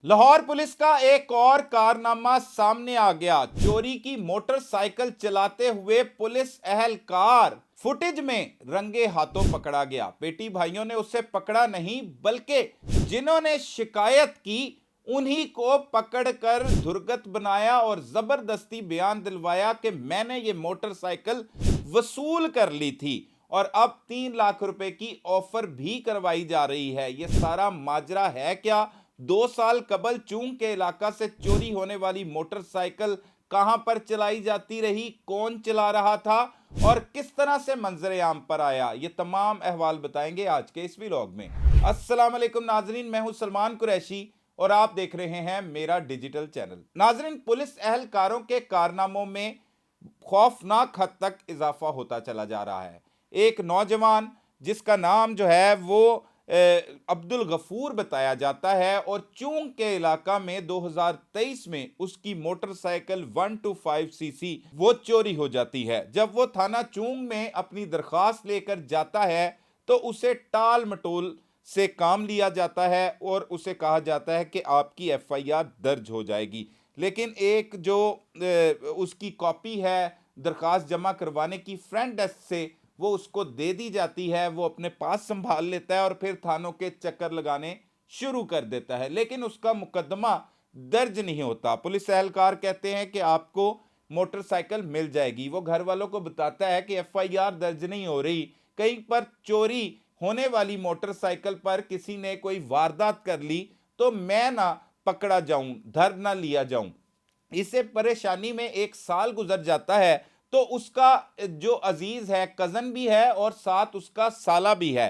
Lahore police का एक और कारनामा सामने आ गया। चोरी की मोटरसाइकिल चलाते हुए पुलिस एहलकार फुटेज में रंगे हाथों पकड़ा गया। पेटी भाइयों ने उसे पकड़ा नहीं, बल्कि जिन्होंने शिकायत की उन्हीं को पकड़कर धुरगत बनाया और जबरदस्ती बयान दिलवाया कि मैंने ये मोटरसाइकिल वसूल कर ली थी और अब 3 लाख रुपए की ऑफर भी करवाई जा रही है। ये सारा माजरा है क्या? 2 साल कबल चूंग के इलाका से चोरी होने वाली मोटरसाइकिल कहां पर चलाई जाती रही, कौन चला रहा था और किस तरह से मंजर आम पर आया, ये तमाम अहवाल बताएंगे आज के इस व्लॉग में। अस्सलाम वालेकुम नाजरीन, मैं हूं सलमान कुरैशी और आप देख रहे हैं मेरा डिजिटल चैनल। नाजरीन, पुलिस एहलकारों के कारनामों में खौफनाक हद तक इजाफा होता चला जा रहा है। एक नौजवान जिसका नाम जो है वो अब्दुल गफूर बताया जाता है और चूंग के इलाका में 2023 में उसकी मोटरसाइकिल 125 सीसी वो चोरी हो जाती है। जब वो थाना चूंग में अपनी दरखास्त लेकर जाता है तो उसे टाल मटोल से काम लिया जाता है और उसे कहा जाता है कि आपकी एफआईआर दर्ज हो जाएगी। लेकिन एक जो उसकी कॉपी है दरखास्त जमा करवाने की फ्रंट डेस्क से, वो उसको दे दी जाती है। वो अपने पास संभाल लेता है और फिर थानों के चक्कर लगाने शुरू कर देता है, लेकिन उसका मुकदमा दर्ज नहीं होता। पुलिस एहलकार कहते हैं कि आपको मोटरसाइकिल मिल जाएगी। वो घर वालों को बताता है कि एफआईआर दर्ज नहीं हो रही, कहीं पर चोरी होने वाली मोटरसाइकिल पर किसी ने कोई वारदात कर ली तो मैं ना पकड़ा जाऊं, धर ना लिया जाऊं। इसे परेशानी में 1 साल गुजर जाता है तो उसका जो अजीज है, कजन भी है और साथ उसका साला भी है।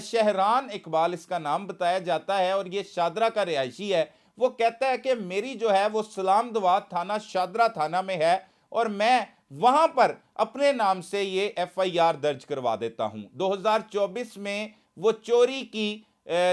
शहरान इकबाल इसका नाम बताया जाता है और ये शादरा का रिहायशी है। वो कहता है कि मेरी जो है वो सलाम दुआ थाना शादरा थाना में है और मैं वहां पर अपने नाम से ये एफआईआर दर्ज करवा देता हूं। 2024 में वो चोरी की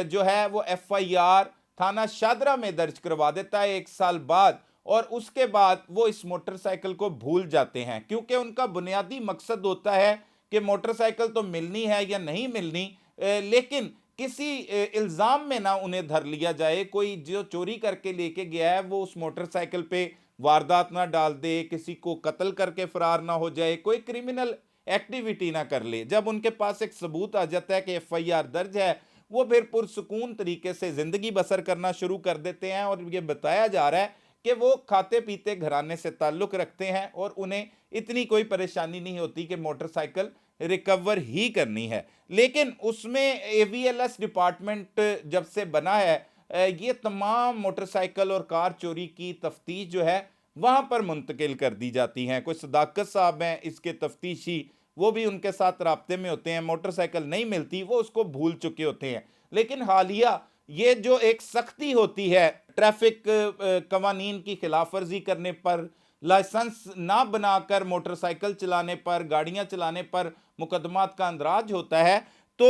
जो है वो एफआईआर थाना शादरा में दर्ज करवा देता है 1 साल बाद, और उसके बाद वो इस मोटरसाइकिल को भूल जाते हैं क्योंकि उनका बुनियादी मकसद होता है कि मोटरसाइकिल तो मिलनी है या नहीं मिलनी, लेकिन किसी इल्जाम में ना उन्हें धर लिया जाए। कोई जो चोरी करके लेके गया है वो उस मोटरसाइकिल पे वारदात ना डाल दे, किसी को कत्ल करके फरार ना हो जाए, कोई क्रिमिनल एक्टिविटी ना कर ले। जब उनके पास एक सबूत आ जाता है कि एफआईआर दर्ज है, वो फिर पुरसुकून तरीके से जिंदगी बसर करना शुरू कर देते हैं। और ये बताया जा रहा है कि वो खाते पीते घराने से ताल्लुक रखते हैं और उन्हें इतनी कोई परेशानी नहीं होती कि मोटरसाइकिल रिकवर ही करनी है। लेकिन उसमें एवीएलएस डिपार्टमेंट जब से बना है, ये तमाम मोटरसाइकिल और कार चोरी की तफ्तीश जो है वहां पर मुंतकिल कर दी जाती हैं। कुछ सदाकत साहब हैं इसके तफ्तीशी, वो भी उनके साथ राब्ते में होते हैं। मोटरसाइकिल नहीं मिलती, वो उसको भूल चुके होते हैं। लेकिन हालिया ये जो एक सख्ती होती है ट्रैफिक कवानीन की खिलाफ वर्जी करने पर, लाइसेंस ना बनाकर मोटरसाइकिल चलाने पर, गाड़ियां चलाने पर मुकदमात का अंदराज होता है, तो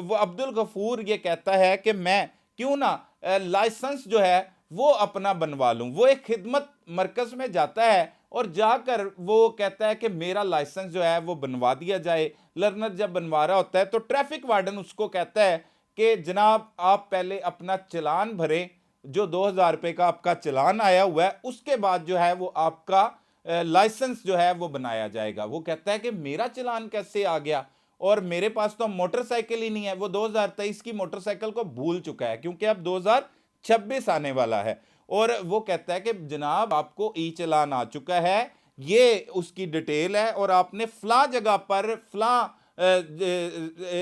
वो अब्दुल गफूर ये कहता है कि मैं क्यों ना लाइसेंस जो है वो अपना बनवा लूं। वो एक खिदमत मरकज में जाता है और जाकर वो कहता है कि मेरा लाइसेंस जो है वो बनवा दिया जाए। लर्नर जब बनवा रहा होता है तो ट्रैफिक वार्डन उसको कहता है कि जनाब आप पहले अपना चालान भरें, जो 2000 रुपये का आपका चालान आया हुआ है, उसके बाद जो है वो आपका लाइसेंस जो है वो बनाया जाएगा। वो कहता है कि मेरा चालान कैसे आ गया और मेरे पास तो मोटरसाइकिल ही नहीं है। वो 2023 की मोटरसाइकिल को भूल चुका है क्योंकि अब 2026 आने वाला है। और वो कहता है कि जनाब आपको ई चालान आ चुका है, ये उसकी डिटेल है और आपने फला जगह पर फला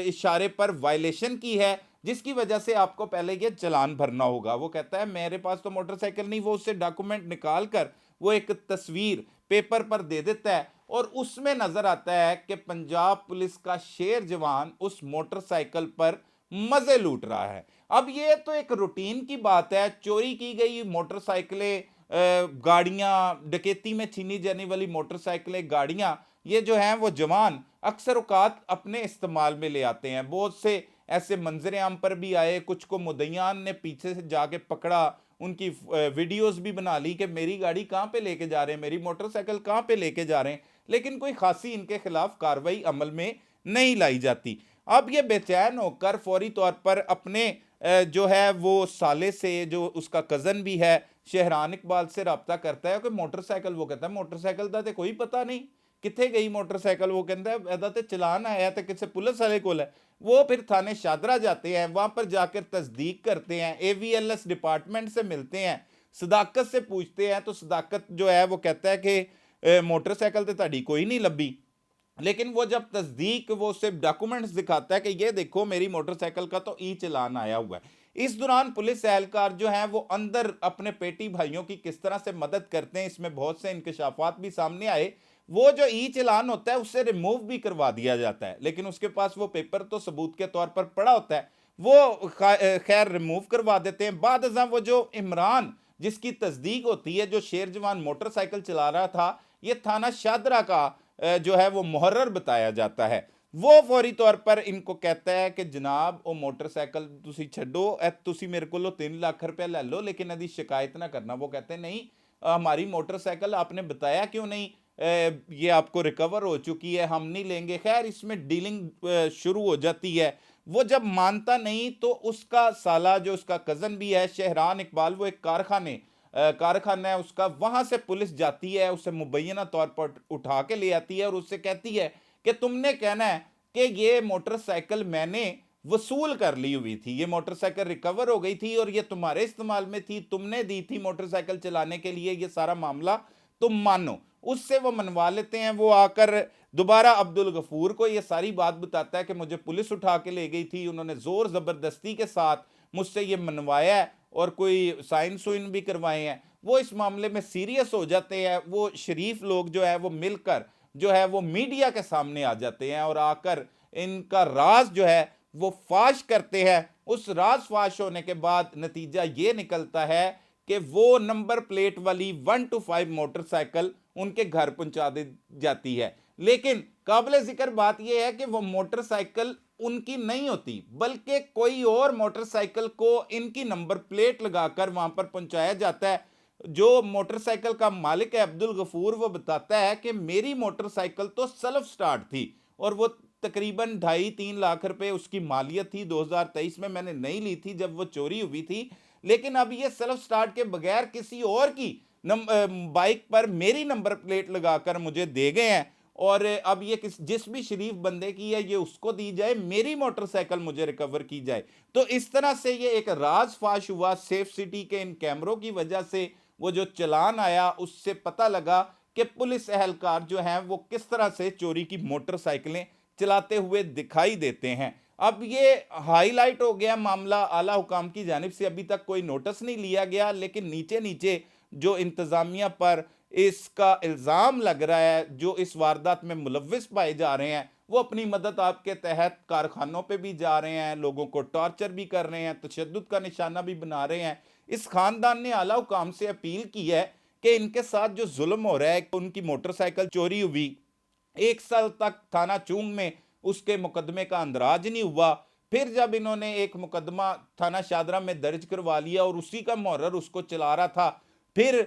इशारे पर वायलेशन की है जिसकी वजह से आपको पहले ये चालान भरना होगा। वो कहता है मेरे पास तो मोटरसाइकिल नहीं। वो उससे डॉक्यूमेंट निकाल कर वो एक तस्वीर पेपर पर दे देता है और उसमें नजर आता है कि पंजाब पुलिस का शेर जवान उस मोटरसाइकिल पर मजे लूट रहा है। अब ये तो एक रूटीन की बात है, चोरी की गई मोटरसाइकिलें, गाड़ियां, डकैती में छीनी जाने वाली मोटरसाइकिलें, गाड़ियां, ये जो हैं वो जवान अक्सर औकात अपने इस्तेमाल में ले आते हैं। बहुत से ऐसे मंजर आम पर भी आए, कुछ को मुद्दईयान ने पीछे से जाके पकड़ा, उनकी वीडियोस भी बना ली कि मेरी गाड़ी कहाँ पे लेके जा रहे हैं, मेरी मोटरसाइकिल कहाँ पे लेके जा रहे हैं, लेकिन कोई खासी इनके खिलाफ कार्रवाई अमल में नहीं लाई जाती। अब ये बेचैन होकर फौरी तौर पर अपने जो है वो साले से, जो उसका कज़न भी है, शहरान इकबाल से रब्ता करता है कि मोटरसाइकिल, वो कहता है मोटरसाइकिल दा ते कोई पता नहीं कित्थे गई मोटरसाइकिल, वो कहता है एदा ते चलान आया तो किसी पुलिस वाले कोल है। वो फिर थाने शादरा जाते हैं, वहां पर जाकर तस्दीक करते हैं, AVLS डिपार्टमेंट से मिलते हैं, सदाकत से पूछते हैं, तो सदाकत जो है वो कहता है कि मोटरसाइकिल तो ताड़ी कोई नहीं लभी। लेकिन वो जब तस्दीक, वो सिर्फ डॉक्यूमेंट्स दिखाता है कि ये देखो मेरी मोटरसाइकिल का तो ई चलान आया हुआ है। इस दौरान पुलिस एहलकार जो हैं वो अंदर अपने पेटी भाइयों की किस तरह से मदद करते हैं, इसमें बहुत से इंकशाफात भी सामने आए। वो जो ई चलान होता है उससे रिमूव भी करवा दिया जाता है, लेकिन उसके पास वो पेपर तो सबूत के तौर पर पड़ा होता है, वो खैर रिमूव करवा देते हैं। बाद अज़ां वो जो इमरान जिसकी तस्दीक होती है, जो शेर जवान मोटरसाइकिल चला रहा था, ये थाना शादरा का जो है वो मुहर्रर बताया जाता है। वो फौरी तौर पर इनको कहता है कि जनाब वो मोटरसाइकिल तुसी छड्डो, तुसी मेरे को 3 लाख रुपया ले लो, लेकिन यदि शिकायत ना करना। वो कहते हैं नहीं, हमारी मोटरसाइकिल आपने बताया क्यों नहीं, ये आपको रिकवर हो चुकी है, हम नहीं लेंगे। खैर इसमें डीलिंग शुरू हो जाती है। वो जब मानता नहीं तो उसका साला, जो उसका कज़न भी है शहरान इकबाल, वो एक कारखाना है उसका, वहां से पुलिस जाती है, उसे मुबैना तौर पर उठा के ले आती है और उससे कहती है कि तुमने कहना है कि ये मोटरसाइकिल मैंने वसूल कर ली हुई थी, ये मोटरसाइकिल रिकवर हो गई थी और ये तुम्हारे इस्तेमाल में थी, तुमने दी थी मोटरसाइकिल चलाने के लिए, ये सारा मामला तुम मानो। उससे वो मनवा लेते हैं। वो आकर दोबारा अब्दुल गफूर को ये सारी बात बताता है कि मुझे पुलिस उठा के ले गई थी, उन्होंने जोर जबरदस्ती के साथ मुझसे ये मनवाया है और कोई साइन सुइन भी करवाए हैं। वो इस मामले में सीरियस हो जाते हैं। वो शरीफ लोग जो है वो मिलकर जो है वो मीडिया के सामने आ जाते हैं और आकर इनका राज जो है वो फाश करते हैं। उस राज फाश होने के बाद नतीजा ये निकलता है कि वो नंबर प्लेट वाली 125 मोटरसाइकिल उनके घर पहुंचा दी जाती है। लेकिन काबिल जिक्र बात यह है कि वो मोटरसाइकिल उनकी नहीं होती, बल्कि कोई और मोटरसाइकिल को इनकी नंबर प्लेट लगाकर वहां पर पहुंचाया जाता है। जो मोटरसाइकिल का मालिक है अब्दुल गफूर, वो बताता है कि मेरी मोटरसाइकिल तो सेल्फ स्टार्ट थी और वो तकरीबन 2.5-3 लाख रुपए उसकी मालियत थी। 2023 में मैंने नई ली थी जब वो चोरी हुई थी, लेकिन अब ये सेल्फ स्टार्ट के बगैर किसी और की बाइक पर मेरी नंबर प्लेट लगाकर मुझे दे गए हैं और अब ये जिस भी शरीफ बंदे की है ये उसको दी जाए, मेरी मोटरसाइकिल मुझे रिकवर की जाए। तो इस तरह से ये एक राज फाश हुआ। सेफ सिटी के इन कैमरों की वजह से वो जो चलान आया उससे पता लगा कि पुलिस एहलकार जो हैं वो किस तरह से चोरी की मोटरसाइकिलें चलाते हुए दिखाई देते हैं। अब ये हाईलाइट हो गया मामला, आला हुकाम की जानिब से अभी तक कोई नोटिस नहीं लिया गया, लेकिन नीचे नीचे जो इंतजामिया पर इसका इल्ज़ाम लग रहा है, जो इस वारदात में मुलव्विस पाए जा रहे हैं, वो अपनी मदद आपके तहत कारखानों पे भी जा रहे हैं, लोगों को टॉर्चर भी कर रहे हैं, तशद्दुद का निशाना भी बना रहे हैं। इस खानदान ने आला हुकाम से अपील की है कि इनके साथ जो जुल्म हो रहा है, उनकी मोटरसाइकिल चोरी हुई, 1 साल तक थाना चूंग में उसके मुकदमे का अंदराज नहीं हुआ। फिर जब इन्होंने एक मुकदमा थाना शादरा में दर्ज करवा लिया और उसी का मुहर्रर उसको चला रहा था, फिर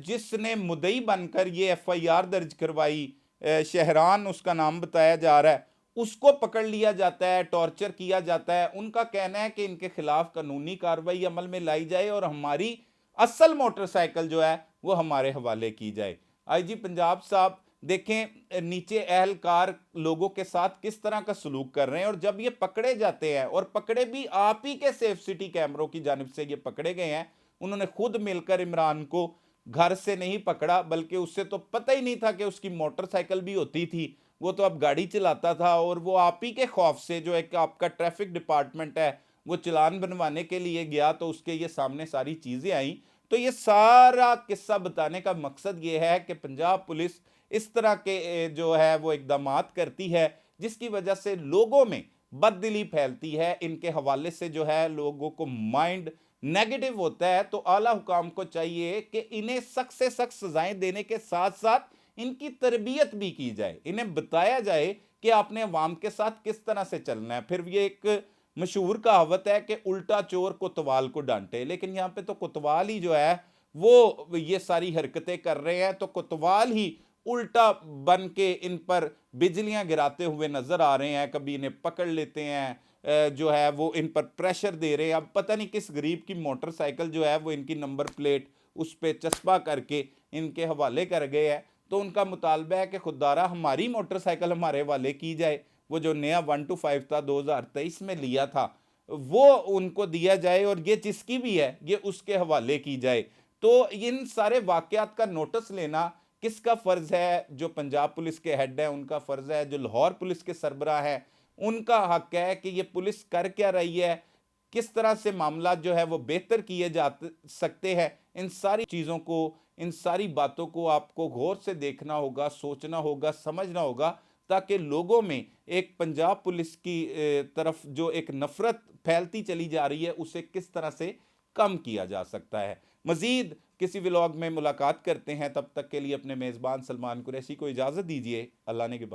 जिसने मुद्दई बनकर ये FIR दर्ज करवाई, शहरान उसका नाम बताया जा रहा है, उसको पकड़ लिया जाता है, टॉर्चर किया जाता है। उनका कहना है कि इनके खिलाफ कानूनी कार्रवाई अमल में लाई जाए और हमारी असल मोटरसाइकिल जो है वो हमारे हवाले की जाए। IG पंजाब साहब देखें नीचे एहलकार लोगों के साथ किस तरह का सलूक कर रहे हैं, और जब ये पकड़े जाते हैं, और पकड़े भी आप ही के सेफ सिटी कैमरों की जानिब से ये पकड़े गए हैं, उन्होंने खुद मिलकर इमरान को घर से नहीं पकड़ा, बल्कि उससे तो पता ही नहीं था कि उसकी मोटरसाइकिल भी होती थी, वो तो अब गाड़ी चलाता था, और वो आप ही के खौफ से, जो एक आपका ट्रैफिक डिपार्टमेंट है, वो चालान बनवाने के लिए गया तो उसके ये सामने सारी चीज़ें आई। तो ये सारा किस्सा बताने का मकसद ये है कि पंजाब पुलिस इस तरह के जो है वो इकदामात करती है, जिसकी वजह से लोगों में बददिली फैलती है। इनके हवाले से जो है लोगों को माइंड नेगेटिव होता है। तो आला हुकाम को चाहिए कि इन्हें सख्त से सख्त सजाएं देने के साथ साथ इनकी तरबियत भी की जाए, इन्हें बताया जाए कि आपने अवाम के साथ किस तरह से चलना है। फिर ये एक मशहूर कहावत है कि उल्टा चोर कोतवाल को डांटे, लेकिन यहाँ पे तो कोतवाल ही जो है वो ये सारी हरकतें कर रहे हैं, तो कोतवाल ही उल्टा बन के इन पर बिजलियां गिराते हुए नजर आ रहे हैं। कभी इन्हें पकड़ लेते हैं, जो है वो इन पर प्रेशर दे रहे हैं। अब पता नहीं किस गरीब की मोटरसाइकिल जो है वो इनकी नंबर प्लेट उस पर चस्पा करके इनके हवाले कर गए हैं। तो उनका मुतालबा है कि खुदारा हमारी मोटरसाइकिल हमारे हवाले की जाए, वो जो नया 125 था 2023 में लिया था वो उनको दिया जाए, और ये जिसकी भी है ये उसके हवाले की जाए। तो इन सारे वाकयात का नोटिस लेना किसका फ़र्ज़ है? जो पंजाब पुलिस के हेड है उनका फ़र्ज़ है, जो लाहौर पुलिस के सरबराह है उनका हक है कि ये पुलिस कर क्या रही है, किस तरह से मामला जो है वो बेहतर किए जा सकते हैं। इन सारी चीज़ों को, इन सारी बातों को आपको गौर से देखना होगा, सोचना होगा, समझना होगा, ताकि लोगों में एक पंजाब पुलिस की तरफ जो एक नफ़रत फैलती चली जा रही है उसे किस तरह से कम किया जा सकता है। मज़ीद किसी व्लॉग में मुलाकात करते हैं, तब तक के लिए अपने मेज़बान सलमान कुरैशी को इजाज़त दीजिए। अल्लाह ने के बाद।